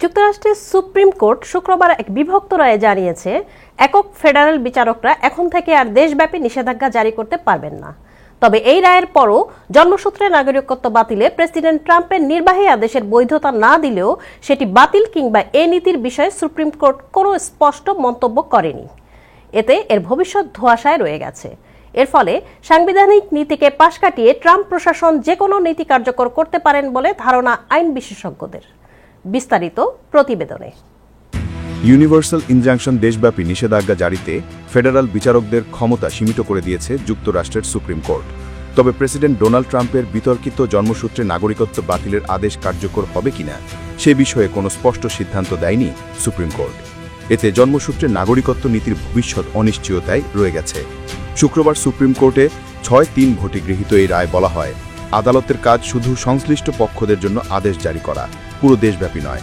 যুক্তরাষ্ট্রের supreme court শুক্রবার এক বিভক্ত রায়ে জানিয়েছে, একক ফেডারেল বিচারকরা এখন থেকে আর দেশব্যাপী নিষেধাজ্ঞা জারি করতে পারবেন না। তবে এই রায়ের পরও জন্মসূত্রে নাগরিকত্ব বাতিলে প্রেসিডেন্ট ট্রাম্পের নির্বাহী আদেশের বৈধতা না দিলেও সেটি বাতিল কিংবা এ নীতির বিষয়ে সুপ্রিম কোর্ট কোনো স্পষ্ট মন্তব্য করেনি। এতে এর ভবিষ্যৎ ধোঁয়াশায় রয়ে গেছে। এর ফলে সাংবিধানিক নীতিকে পাশ কাটিয়ে ট্রাম্প প্রশাসন যে কোনো নীতি কার্যকর করতে পারেন বলে ধারণা আইন বিশেষজ্ঞদের। বিস্তারিত প্রতিবেদনে। ইউনিভার্সাল ইনজাংশন দেশব্যাপী নিষেধাজ্ঞা জারিতে ফেডারাল বিচারকদের ক্ষমতা সীমিত করে দিয়েছে যুক্তরাষ্ট্রের সুপ্রিম কোর্ট। তবে প্রেসিডেন্ট ডোনাল্ড ট্রাম্পের বিতর্কিত জন্মসূত্রে নাগরিকত্ব বাতিলের আদেশ কার্যকর হবে কিনা সে বিষয়ে কোনো স্পষ্ট সিদ্ধান্ত দেয়নি সুপ্রিম কোর্ট। এতে জন্মসূত্রে নাগরিকত্ব নীতির ভবিষ্যৎ অনিশ্চয়তায় রয়ে গেছে। শুক্রবার সুপ্রিম কোর্টে 6-3 ভোটে গৃহীত এই রায় বলা হয়, আদালতের কাজ শুধু সংশ্লিষ্ট পক্ষদের জন্য আদেশ জারি করা, পুরো দেশব্যাপী নয়।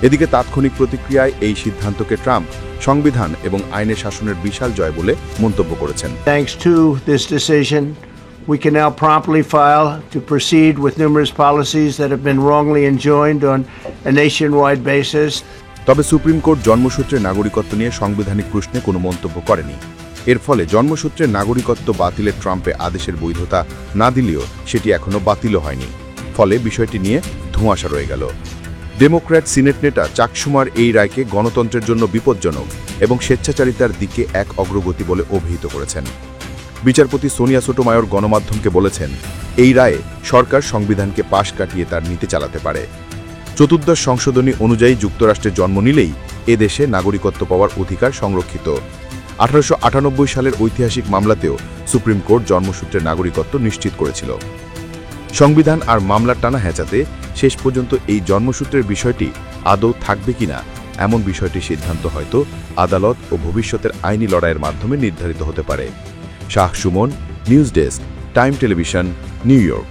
এদিকে তাৎক্ষণিক প্রতিক্রিয়ায় এই সিদ্ধান্তকে ট্রাম্প সংবিধান এবং আইনের শাসনের বিশাল জয় বলে মন্তব্য করেছেন। Thanks to this decision, we can now promptly file to proceed with numerous policies that have been wrongly enjoined on a nationwide basis. তবে সুপ্রিম কোর্ট জন্মসূত্রে নাগরিকত্ব নিয়ে সাংবিধানিক প্রশ্নে কোনো মন্তব্য করেনি। এর ফলে জন্মসূত্রে নাগরিকত্ব বাতিলের ট্রাম্পে আদেশের বৈধতা না দিলেও সেটি এখনো বাতিলও হয়নি। ফলে বিষয়টি নিয়ে ধোঁয়াশা রয়ে গেল। ডেমোক্র্যাট সিনেট নেতা চাক শুমার এই রায়কে গণতন্ত্রের জন্য বিপজ্জনক এবং স্বেচ্ছাচারিতার দিকে এক অগ্রগতি বলে অভিহিত করেছেন। বিচারপতি সোনিয়া সোটোমায়োর গণমাধ্যমকে বলেছেন, এই রায়ে সরকার সংবিধানকে পাশ কাটিয়ে তার নীতি চালাতে পারে। চতুর্দশ সংশোধনী অনুযায়ী যুক্তরাষ্ট্রে জন্ম নিলেই এদেশে নাগরিকত্ব পাওয়ার অধিকার সংরক্ষিত। 1898 সালের ঐতিহাসিক মামলাতেও সুপ্রিম কোর্ট জন্মসূত্রে নাগরিকত্ব নিশ্চিত করেছিল। সংবিধান আর মামলার টানা হ্যাঁচাতে শেষ পর্যন্ত এই জন্মসূত্রের বিষয়টি আদৌ থাকবে কিনা এমন বিষয়টির সিদ্ধান্ত হয়তো আদালত ও ভবিষ্যতের আইনি লড়াইয়ের মাধ্যমে নির্ধারিত হতে পারে। Shah Suman, news desk, time television, new York.